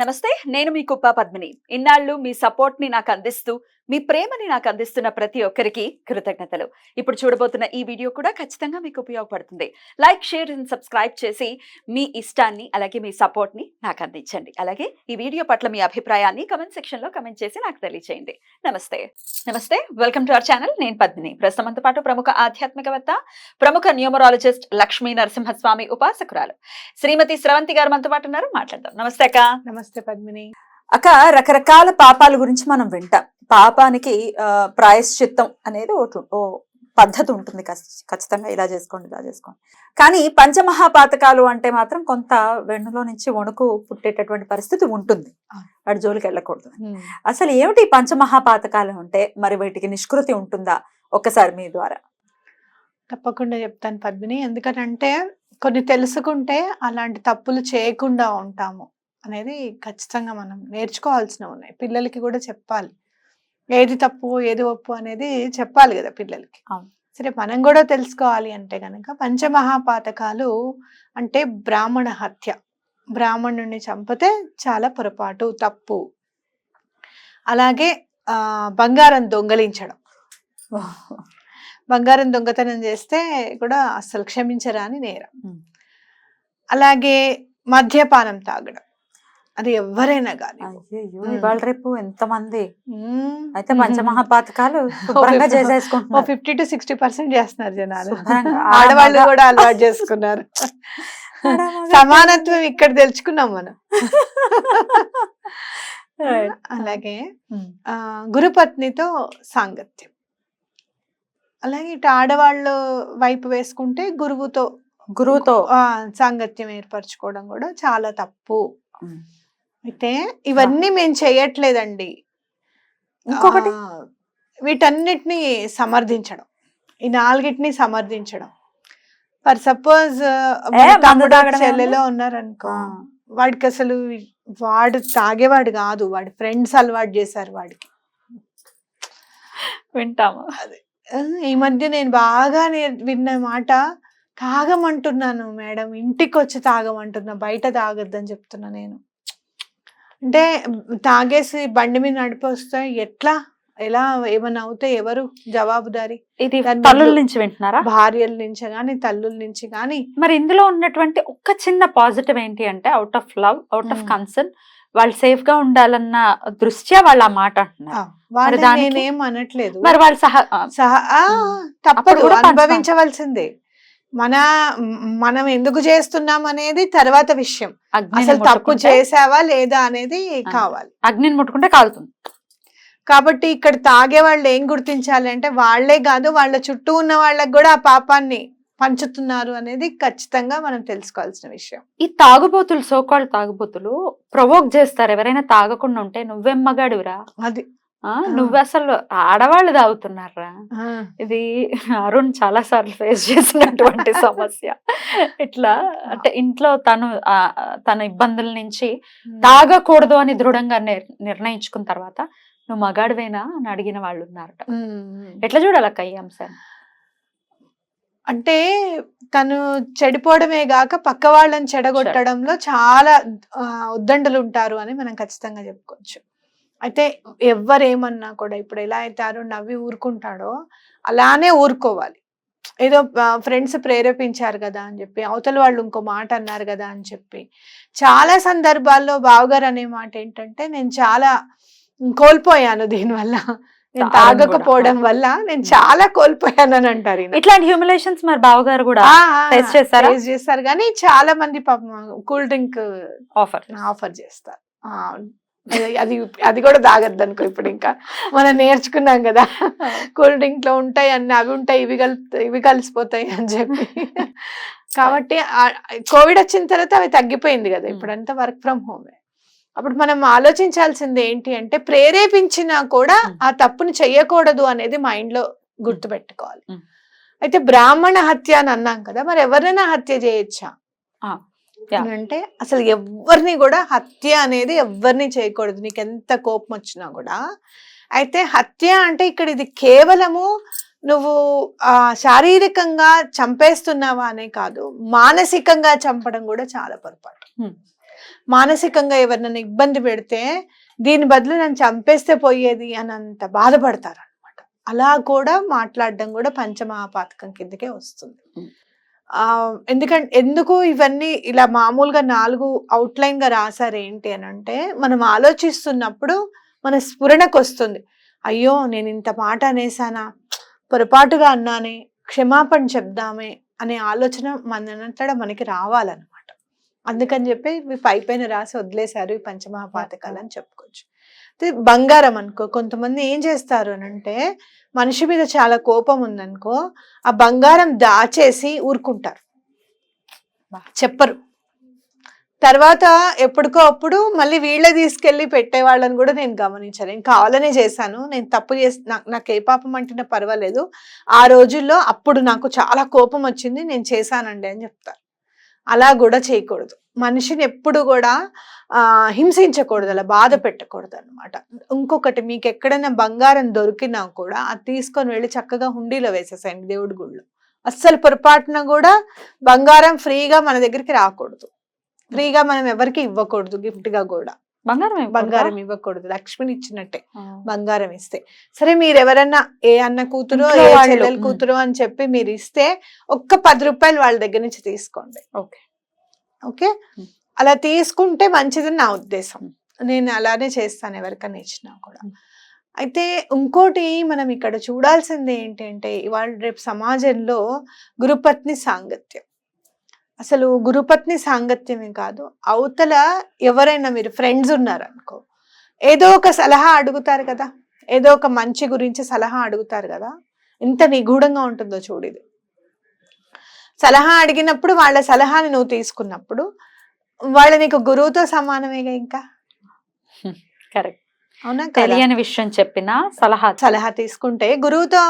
నమస్తే, నేను మీ కుప్ప పద్మిని. ఇన్నాళ్ళు మీ సపోర్ట్ ని నాకు అందిస్తూ, మీ ప్రేమని నాకు అందిస్తున్న ప్రతి ఒక్కరికి కృతజ్ఞతలు. ఇప్పుడు చూడబోతున్న ఈ వీడియో కూడా ఖచ్చితంగా మీకు ఉపయోగపడుతుంది. లైక్, షేర్ అండ్ సబ్స్క్రైబ్ చేసి మీ ఇష్టాన్ని అలాగే మీ సపోర్ట్ ని నాకు అందించండి. అలాగే ఈ వీడియో పట్ల మీ అభిప్రాయాన్ని కమెంట్ సెక్షన్ లో కమెంట్ చేసి నాకు తెలియజేయండి. నమస్తే, వెల్కమ్ టు అవర్ ఛానల్. నేను పద్మిని. ప్రస్తుతంతో పాటు ప్రముఖ ఆధ్యాత్మికవేత్త, ప్రముఖ న్యూమరాలజిస్ట్ లక్ష్మీ నరసింహస్వామి ఉపాసకురాలు శ్రీమతి స్రవంతి గారు మనతో పాటు ఉన్నారు. మాట్లాడదాం. నమస్తే అక్క. నమస్తే పద్మిని. అక్క, రకరకాల పాపాల గురించి మనం వింటాం. పాపానికి ప్రాయశ్చిత్తం అనేది ఓ పద్ధతి ఉంటుంది. ఖచ్చితంగా ఇలా చేసుకోండి, ఇలా చేసుకోండి. కానీ పంచమహాపాతకాలు అంటే మాత్రం కొంత వెన్నులో నుంచి వణుకు పుట్టేటటువంటి పరిస్థితి ఉంటుంది. వాడి జోలికి వెళ్ళకూడదు. అసలు ఏమిటి పంచమహాపాతకాలు అంటే? మరి వీటికి నిష్కృతి ఉంటుందా? ఒక్కసారి మీ ద్వారా. తప్పకుండా చెప్తాను పద్మిని. ఎందుకంటే కొన్ని తెలుసుకుంటే అలాంటి తప్పులు చేయకుండా ఉంటాము అనేది ఖచ్చితంగా మనం నేర్చుకోవాల్సినవి ఉన్నాయి. పిల్లలకి కూడా చెప్పాలి, ఏది తప్పు ఏది ఒప్పు అనేది చెప్పాలి కదా పిల్లలకి. సరే, మనం కూడా తెలుసుకోవాలి అంటే కనుక పంచమహాపాతకాలు అంటే బ్రాహ్మణ హత్య, బ్రాహ్మణుడిని చంపితే చాలా పొరపాటు, తప్పు. అలాగే బంగారం దొంగలించడం, బంగారం దొంగతనం చేస్తే కూడా అస్సలు క్షమించరాని నేరం. అలాగే మద్యపానం తాగడం, అది ఎవరైనా కానీ. ఇవాళ రేపు ఎంతమంది అయితే పంచమహాపాతకాలు చేసేసుకుంటున్నారు. 50 to 60% చేస్తున్నారు జనాలు. ఆడవాళ్ళు కూడా అలవాటు చేసుకున్నారు. సమానత్వం ఇక్కడ తెలుసుకున్నాం మనం. అలాగే గురుపత్నితో సాంగత్యం, అలాగే ఇటు ఆడవాళ్ళు వైపు వేసుకుంటే గురువుతో సాంగత్యం ఏర్పరచుకోవడం కూడా చాలా తప్పు. అయితే ఇవన్నీ మేము చేయట్లేదండి. ఇంకొకటి, వీటన్నిటిని సమర్థించడం, ఈ నాలుగిటిని సమర్థించడం. ఫర్ సపోజ్ తమ్ముడు చెల్లెలో ఉన్నారనుకో, వాడికి అసలు వాడు తాగేవాడు కాదు, వాడి ఫ్రెండ్స్ అలవాటు చేశారు వాడికి. వింటాము. ఈ మధ్య నేను బాగా విన్న మాట, తాగమంటున్నాను మేడం, ఇంటికి వచ్చి తాగమంటున్నా, బయట తాగొద్దని చెప్తున్నా నేను. అంటే తాగేసి బండి మీద నడిపొస్తే ఎలా ఏమన్నా అవుతే ఎవరు జవాబుదారి? ఇది తల్లుల నుంచి వింటున్నారా? భార్యల నుంచి గాని, తల్లుల నుంచి గాని. మరి ఇందులో ఉన్నటువంటి ఒక చిన్న పాజిటివ్ ఏంటి అంటే, out of love, out of concern, వాళ్ళు సేఫ్ గా ఉండాలన్న దృష్ట్యా వాళ్ళు ఆ మాట అంటున్నారు. నేనేం అనట్లేదు. మరి వాళ్ళు తప్పదు, అనుభవించవలసిందే. మనం ఎందుకు చేస్తున్నాం అనేది తర్వాత విషయం. అసలు తప్పు చేసావా లేదా అనేది కావాలి. అగ్నిని ముట్టుకుంటే కాలుతుంది. కాబట్టి ఇక్కడ తాగే వాళ్ళు ఏం గుర్తించాలి అంటే, వాళ్లే కాదు వాళ్ళ చుట్టూ ఉన్న వాళ్ళకి కూడా ఆ పాపాన్ని పంచుతున్నారు అనేది ఖచ్చితంగా మనం తెలుసుకోవాల్సిన విషయం. ఈ తాగుబోతులు, సోకాళ్ళు తాగుబోతులు ప్రొవోక్ చేస్తారు. ఎవరైనా తాగకుండా ఉంటే, నువ్వేం మగాడివిరా, అది నువ్వు అసలు ఆడవాళ్ళు తాగుతున్నారా. ఇది అరుణ్ చాలా సార్లు ఫేస్ చేసినటువంటి సమస్య. ఇట్లా అంటే ఇంట్లో తన ఇబ్బందుల నుంచి తాగకూడదు అని దృఢంగా నిర్ణయించుకున్న తర్వాత, నువ్వు మగాడివేనా అని అడిగిన వాళ్ళు ఉన్నారట. ఎట్లా చూడాలక్క ఈ అంశాన్ని? అంటే తను చెడిపోవడమే గాక పక్క వాళ్ళని చెడగొట్టడంలో చాలా ఉద్దండులు ఉంటారు అని మనం ఖచ్చితంగా చెప్పుకోవచ్చు. అయితే ఎవరేమన్నా కూడా, ఇప్పుడు ఎలా అయితే అరుణ్ నవ్వి ఊరుకుంటాడో అలానే ఊరుకోవాలి. ఏదో ఫ్రెండ్స్ ప్రేరేపించారు కదా అని చెప్పి, అవతల వాళ్ళు ఇంకో మాట అన్నారు కదా అని చెప్పి. చాలా సందర్భాల్లో బావగారు అనే మాట ఏంటంటే, నేను చాలా కోల్పోయాను దీనివల్ల, నేను తాగకపోవడం వల్ల నేను చాలా కోల్పోయాను అని అంటారు. ఇట్లాంటి హ్యూమిలేషన్స్ మరి బావగారు కూడా ఫేస్ చేస్తారు. కానీ చాలా మంది కూల్ డ్రింక్ ఆఫర్ చేస్తారు. అది కూడా తాగద్దు అనుకో. ఇప్పుడు ఇంకా మనం నేర్చుకున్నాం కదా, కూల్ డ్రింక్ లో ఉంటాయి అన్ని, అవి ఉంటాయి, ఇవి కలిసిపోతాయి అని చెప్పి. కాబట్టి కోవిడ్ వచ్చిన తర్వాత అవి తగ్గిపోయింది కదా, ఇప్పుడంతా వర్క్ ఫ్రమ్ హోమే. అప్పుడు మనం ఆలోచించాల్సింది ఏంటి అంటే, ప్రేరేపించినా కూడా ఆ తప్పుని చెయ్యకూడదు అనేది మైండ్ లో గుర్తుపెట్టుకోవాలి. అయితే బ్రాహ్మణ హత్య అని అన్నాం కదా, మరి ఎవరైనా హత్య చేయొచ్చా అంటే, అసలు ఎవరిని కూడా హత్య అనేది ఎవరిని చేయకూడదు, నీకు ఎంత కోపం వచ్చినా కూడా. అయితే హత్య అంటే ఇక్కడ ఇది కేవలము నువ్వు శారీరకంగా చంపేస్తున్నావా అనే కాదు, మానసికంగా చంపడం కూడా చాలా పొరపాటు. మానసికంగా ఎవరినైనా ఇబ్బంది పెడితే దీని బదులు నన్ను చంపేస్తే పోయేది అని అంత బాధపడతారు అనమాట. అలా కూడా మాట్లాడడం కూడా పంచమహాపాతకం కిందకే వస్తుంది. ఎందుకు ఇవన్నీ ఇలా మామూలుగా 4 అవుట్లైన్ గా రాశారు ఏంటి అని అంటే, మనం ఆలోచిస్తున్నప్పుడు మన స్ఫురణకు వస్తుంది, అయ్యో నేను ఇంత మాట అనేసానా, పొరపాటుగా అన్నానే, క్షమాపణ చెప్దామే అనే ఆలోచన మనంతటా మనకి రావాలన్నమాట. అందుకని చెప్పి ఇవి పైపైన రాసి వదిలేశారు ఈ పంచమహాపాతకాలు అని చెప్పుకోవచ్చు. బంగారం అనుకో, కొంతమంది ఏం చేస్తారు అని అంటే, మనిషి మీద చాలా కోపం ఉందనుకో, ఆ బంగారం దాచేసి ఊరుకుంటారు, చెప్పరు. తర్వాత ఎప్పటికో అప్పుడు మళ్ళీ వీళ్ళే తీసుకెళ్లి పెట్టే వాళ్ళని కూడా నేను గమనించాను. నేను కావాలనే చేశాను, నేను తప్పు చేసి నాకు ఏ పాపం అంటున్నా పర్వాలేదు, ఆ రోజుల్లో అప్పుడు నాకు చాలా కోపం వచ్చింది, నేను చేశానండి అని చెప్తారు. అలా కూడా చేయకూడదు. మనిషిని ఎప్పుడు కూడా హింసించకూడదు, అలా బాధ పెట్టకూడదు అనమాట. ఇంకొకటి, మీకు ఎక్కడైనా బంగారం దొరికినా కూడా అది తీసుకొని వెళ్ళి చక్కగా హుండీలో వేసేసేయండి దేవుడి గుళ్ళో. అస్సలు పొరపాటున కూడా బంగారం ఫ్రీగా మన దగ్గరికి రాకూడదు, ఫ్రీగా మనం ఎవరికి ఇవ్వకూడదు, గిఫ్ట్ గా కూడా బంగారం ఇవ్వకూడదు. లక్ష్మిని ఇచ్చినట్టే బంగారం ఇస్తే. సరే, మీరు ఎవరన్నా ఏ అన్న కూతురో ఏ చెల్లెలు కూతురో అని చెప్పి మీరు ఇస్తే ఒక్క 10 రూపాయలు వాళ్ళ దగ్గర నుంచి తీసుకోండి. ఓకే, అలా తీసుకుంటే మంచిదని నా ఉద్దేశం. నేను అలానే చేస్తాను ఎవరికైనా ఇచ్చినా కూడా. అయితే ఇంకోటి మనం ఇక్కడ చూడాల్సింది ఏంటి అంటే, ఇవాళ రేపు సమాజంలో గురుపత్ని సాంగత్యం, అసలు గురుపత్ని సాంగత్యమే కాదు, అవతల ఎవరైనా మీరు ఫ్రెండ్స్ ఉన్నారనుకో, ఏదో ఒక సలహా అడుగుతారు కదా, ఏదో ఒక మంచి గురించి సలహా అడుగుతారు కదా, ఎంత నిగూఢంగా ఉంటుందో చూడేది. సలహా అడిగినప్పుడు వాళ్ళ సలహాని నువ్వు తీసుకున్నప్పుడు వాళ్ళ నీకు గురువుతో సమానమేగా. ఇంకా కరెక్ట్, అవునా? తెలియని విషయం చెప్పినా సలహా తీసుకుంటే గురువుతో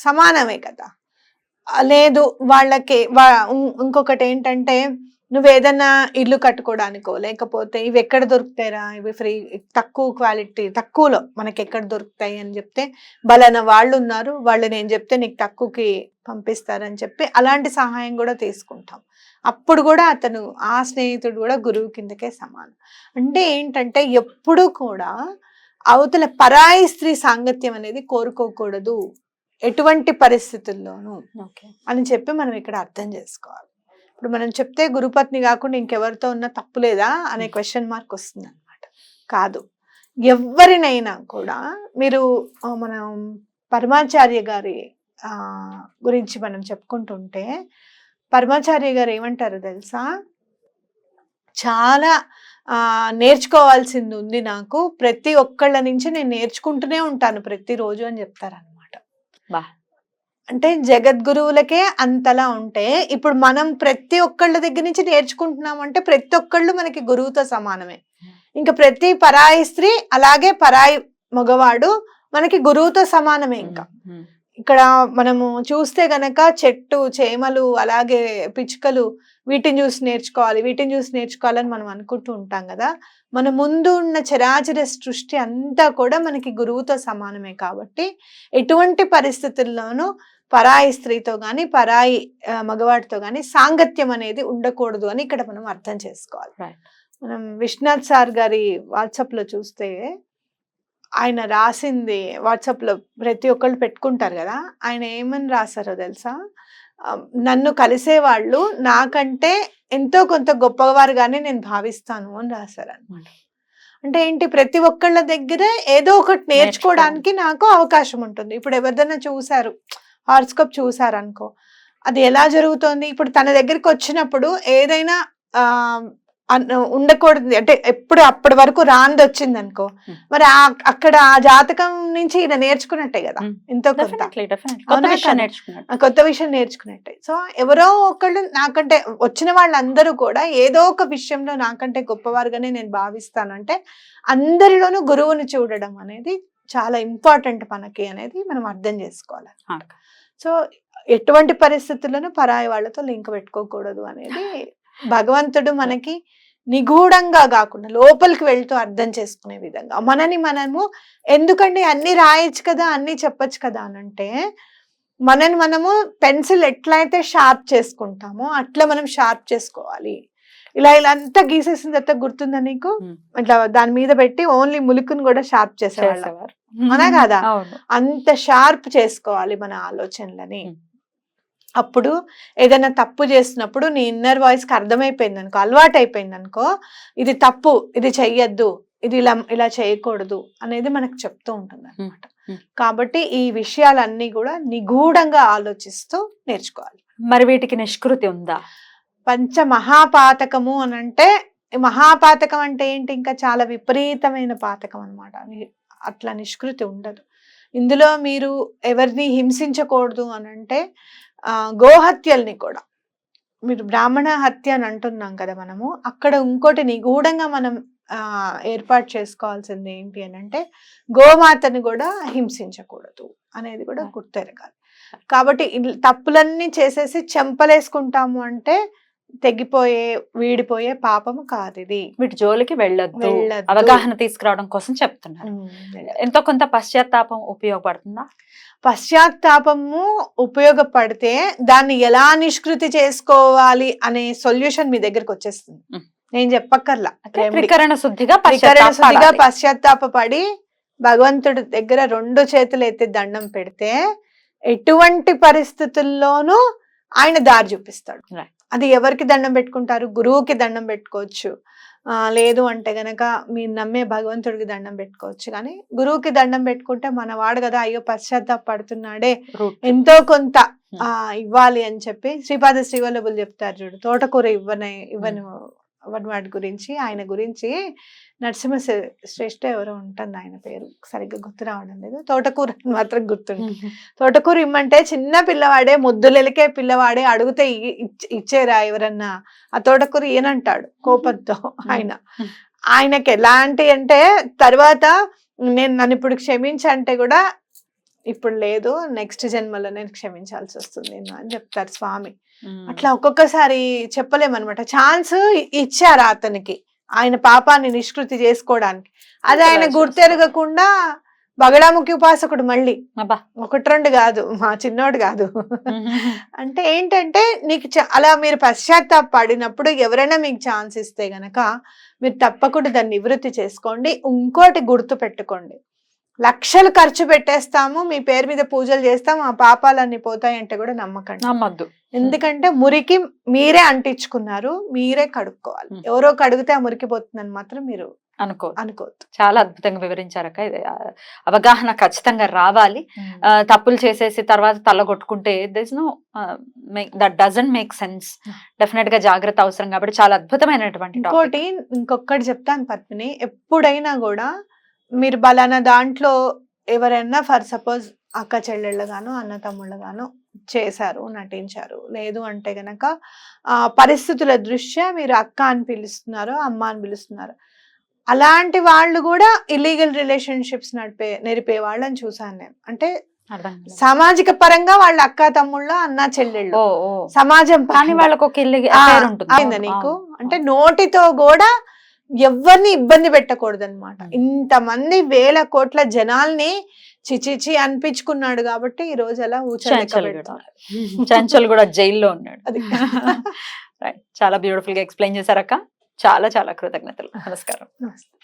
సమానమే కదా. లేదు, వాళ్ళకి ఇంకొకటి ఏంటంటే, నువ్వేదన్నా ఇల్లు కట్టుకోవడానికో, లేకపోతే ఇవి ఎక్కడ దొరుకుతాయిరా, ఇవి ఫ్రీ, తక్కువ క్వాలిటీ, తక్కువలో మనకి ఎక్కడ దొరుకుతాయి అని చెప్తే, బలానా వాళ్ళు ఉన్నారు, వాళ్ళు నేను చెప్తే నీకు తక్కువకి పంపిస్తారని చెప్పి అలాంటి సహాయం కూడా తీసుకుంటాం. అప్పుడు కూడా అతను, ఆ స్నేహితుడు కూడా గురువు కిందకే సమానం. అంటే ఏంటంటే, ఎప్పుడు కూడా అవతల పరాయి స్త్రీ సాంగత్యం అనేది కోరుకోకూడదు ఎటువంటి పరిస్థితుల్లోనూ అని చెప్పి మనం ఇక్కడ అర్థం చేసుకోవాలి. ఇప్పుడు మనం చెప్తే గురుపత్ని కాకుండా ఇంకెవరితో ఉన్నా తప్పు లేదా అనే క్వశ్చన్ మార్క్ వస్తుంది అనమాట. కాదు, ఎవరినైనా కూడా మీరు, మనం పరమాచార్య గారి గురించి మనం చెప్పుకుంటుంటే, పరమాచార్య గారు ఏమంటారు తెలుసా, చాలా నేర్చుకోవాల్సింది ఉంది నాకు, ప్రతి ఒక్కళ్ళ నుంచి నేను నేర్చుకుంటూనే ఉంటాను ప్రతిరోజు అని చెప్తారనమాట. అంటే జగద్గురువులకే అంతలా ఉంటే, ఇప్పుడు మనం ప్రతి ఒక్కళ్ళ దగ్గర నుంచి నేర్చుకుంటున్నాం అంటే ప్రతి ఒక్కళ్ళు మనకి గురువుతో సమానమే. ఇంకా ప్రతి పరాయి స్త్రీ, అలాగే పరాయి మగవాడు మనకి గురువుతో సమానమే. ఇంకా ఇక్కడ మనము చూస్తే గనక చెట్టు చేమలు, అలాగే పిచ్చుకలు, వీటిని చూసి నేర్చుకోవాలి, వీటిని చూసి నేర్చుకోవాలని మనం అనుకుంటూ ఉంటాం కదా. మన ముందు ఉన్న చరాచర సృష్టి అంతా కూడా మనకి గురువుతో సమానమే. కాబట్టి ఎటువంటి పరిస్థితుల్లోనూ పరాయి స్త్రీతో కానీ పరాయి మగవాడితో కానీ సాంగత్యం అనేది ఉండకూడదు అని ఇక్కడ మనం అర్థం చేసుకోవాలి. మనం విశ్వనాథ్ సార్ గారి వాట్సాప్ లో చూస్తే, ఆయన రాసింది, వాట్సాప్ లో ప్రతి ఒక్కళ్ళు పెట్టుకుంటారు కదా, ఆయన ఏమని రాశారో తెలుసా, నన్ను కలిసేవాళ్ళు నాకంటే ఎంతో కొంత గొప్పవారుగానే నేను భావిస్తాను అని రాశారు అనమాట. అంటే ఏంటి, ప్రతి ఒక్కళ్ళ దగ్గర ఏదో ఒకటి నేర్చుకోవడానికి నాకు అవకాశం ఉంటుంది. ఇప్పుడు ఎవరిదైనా చూసారు, హార్స్కోప్ చూసారు అనుకో, అది ఎలా జరుగుతోంది, ఇప్పుడు తన దగ్గరికి వచ్చినప్పుడు ఏదైనా ఉండకూడదు అంటే, ఎప్పుడు అప్పటి వరకు రాంది వచ్చింది అనుకో, మరి అక్కడ ఆ జాతకం నుంచి ఈయన నేర్చుకున్నట్టే కదా, ఎంతో కొంత కొత్త విషయం నేర్చుకున్నట్టే. సో ఎవరో ఒకళ్ళు, నాకంటే వచ్చిన వాళ్ళందరూ కూడా ఏదో ఒక విషయంలో నాకంటే గొప్పవారుగానే నేను భావిస్తానంటే, అందరిలోనూ గురువుని చూడడం అనేది చాలా ఇంపార్టెంట్ మనకి అనేది మనం అర్థం చేసుకోవాలి. సో ఎటువంటి పరిస్థితుల్లోనూ పరాయి వాళ్ళతో లింక్ పెట్టుకోకూడదు అనేది భగవంతుడు మనకి నిగూఢంగా కాకుండా లోపలికి వెళ్తూ అర్థం చేసుకునే విధంగా, మనము ఎందుకండి అన్ని రాయొచ్చు కదా, అన్ని చెప్పచ్చు కదా అనంటే, మనము పెన్సిల్ ఎట్లయితే షార్ప్ చేసుకుంటామో అట్లా మనం షార్ప్ చేసుకోవాలి. ఇలా ఇలా అంతా గీసేసిన తర్వాత గుర్తుందా నీకు? ఇట్లా దాని మీద పెట్టి ఓన్లీ ములుకుని కూడా షార్ప్ చేసేవాళ్ళం, అవునా కాదా? అంత షార్ప్ చేసుకోవాలి మన ఆలోచనలని. అప్పుడు ఏదైనా తప్పు చేసినప్పుడు నీ ఇన్నర్ వాయిస్ కి అర్థమైపోయింది అనుకో, అలవాటు అయిపోయింది అనుకో, ఇది తప్పు, ఇది చెయ్యొద్దు, ఇది ఇలా చేయకూడదు అనేది మనకు చెప్తూ ఉంటుంది అనమాట. కాబట్టి ఈ విషయాలన్నీ కూడా నిగూఢంగా ఆలోచిస్తూ నేర్చుకోవాలి. మరి వీటికి నిష్కృతి ఉందా? పంచ మహాపాతకము అని అంటే, మహాపాతకం అంటే ఏంటి? ఇంకా చాలా విపరీతమైన పాతకం అనమాట. అట్లా నిష్కృతి ఉండదు ఇందులో. మీరు ఎవరిని హింసించకూడదు అని అంటే, గోహత్యల్ని కూడా, మీరు బ్రాహ్మణ హత్య అని అంటున్నాం కదా మనము, అక్కడ ఇంకోటి నిగూఢంగా మనం ఏర్పాటు చేసుకోవాల్సింది ఏంటి అని అంటే, గోమాతని కూడా హింసించకూడదు అనేది కూడా గుర్తెరగాలి. కాబట్టి తప్పులన్నీ చేసేసి చెంపలేసుకుంటాము అంటే తెగిపోయే వీడిపోయే పాపము కాదు ఇది. వీటి జోలికి వెళ్ళొద్దు, అవగాహన తీసుకురావడం కోసం చెప్తున్నారు. ఎంతో కొంత పశ్చాత్తాపం ఉపయోగపడుతుందా? పశ్చాత్తాపము ఉపయోగపడితే దాన్ని ఎలా నిష్కృతి చేసుకోవాలి అనే సొల్యూషన్ మీ దగ్గరకు వచ్చేస్తుంది. నేను చెప్పక్కర్లా, త్రికరణ శుద్ధిగా పశ్చాత్తాపడి భగవంతుడి దగ్గర 2 చేతులు ఎత్తి దండం పెడితే ఎటువంటి పరిస్థితుల్లోనూ ఆయన దారి చూపిస్తాడు. అది ఎవరికి దండం పెట్టుకుంటారు? గురువుకి దండం పెట్టుకోవచ్చు, లేదు అంటే గనక మీరు నమ్మే భగవంతుడికి దండం పెట్టుకోవచ్చు. కానీ గురువుకి దండం పెట్టుకుంటే మనవాడు కదా, అయ్యో పశ్చాత్తాపడుతున్నాడే, ఎంతో కొంత ఇవ్వాలి అని చెప్పి శ్రీపాద శ్రీవల్లభులు చెప్తారు చూడు, తోటకూర ఇవ్వని వాడి గురించి, ఆయన గురించి నరసింహ శ్రేష్ఠ ఎవరో ఉంటుంది, ఆయన పేరు సరిగ్గా గుర్తు రావడం లేదు, తోటకూర మాత్రం గుర్తుంది. తోటకూర ఇమ్మంటే చిన్న పిల్లవాడే, ముద్దులెలికే పిల్లవాడే అడిగితే ఇచ్చేరా ఎవరన్నా? ఆ తోటకూర ఈయనంటాడు కోపంతో. ఆయనకి ఎలాంటి అంటే, తర్వాత నన్ను ఇప్పుడు క్షమించంటే కూడా ఇప్పుడు లేదు, నెక్స్ట్ జన్మలో నేను క్షమించాల్సి వస్తుంది అని చెప్తారు స్వామి. అట్లా ఒక్కొక్కసారి చెప్పలేమన్నమాట. ఛాన్స్ ఇచ్చారు అతనికి ఆయన పాపాన్ని నిష్కృతి చేసుకోవడానికి, అది ఆయన గుర్తెరగకుండా బగడాముఖి ఉపాసకుడు మళ్ళీ 1-2 కాదు, మా చిన్నోడు కాదు. అంటే ఏంటంటే నీకు అలా మీరు పశ్చాత్తాపడినప్పుడు ఎవరైనా మీకు ఛాన్స్ ఇస్తే గనక మీరు తప్పకుండా దాన్ని నివృత్తి చేసుకోండి. ఇంకోటి గుర్తు పెట్టుకోండి, లక్షలు ఖర్చు పెట్టేస్తాము, మీ పేరు మీద పూజలు చేస్తాము, ఆ పాపాలన్నీ పోతాయంటే కూడా నమ్మద్దు. ఎందుకంటే మురికి మీరే అంటించుకున్నారు, మీరే కడుక్కోవాలి. ఎవరో కడిగితే ఆ మురికి పోతుందని మాత్రం మీరు అనుకోవద్దు. చాలా అద్భుతంగా వివరించారక్క. ఇది అవగాహన ఖచ్చితంగా రావాలి. తప్పులు చేసేసి తర్వాత తల కొట్టుకుంటే that doesn't make sense. Definite గా జాగ్రత్త అవసరం. కాబట్టి చాలా అద్భుతమైనటువంటి ఇంకొకటి చెప్తాను పద్మిని, ఎప్పుడైనా కూడా మీరు బలానా దాంట్లో ఎవరైనా ఫర్ సపోజ్ అక్క చెల్లెళ్ళు గాను అన్న తమ్ముళ్ళు గాను చేశారు, నటించారు, లేదు అంటే గనక పరిస్థితుల దృష్ట్యా మీరు అక్క అని పిలుస్తున్నారు, అమ్మ అని పిలుస్తున్నారు, అలాంటి వాళ్ళు కూడా ఇల్లీగల్ రిలేషన్షిప్స్ నెరిపే వాళ్ళని చూసాను నేను. అంటే సామాజిక పరంగా వాళ్ళ అక్క తమ్ముళ్ళ అన్న చెల్లెళ్ళు, సమాజం నీకు అంటే నోటితో కూడా ఎవరిని ఇబ్బంది పెట్టకూడదు అనమాట. ఇంతమంది 1000 కోట్ల జనాల్ని చిచిచి అనిపించుకున్నాడు కాబట్టి ఈ రోజు అలా చంచల్ కూడా జైల్లో ఉన్నాడు. చాలా బ్యూటిఫుల్ గా ఎక్స్ప్లెయిన్ చేశారక్క. చాలా చాలా కృతజ్ఞతలు. నమస్కారం.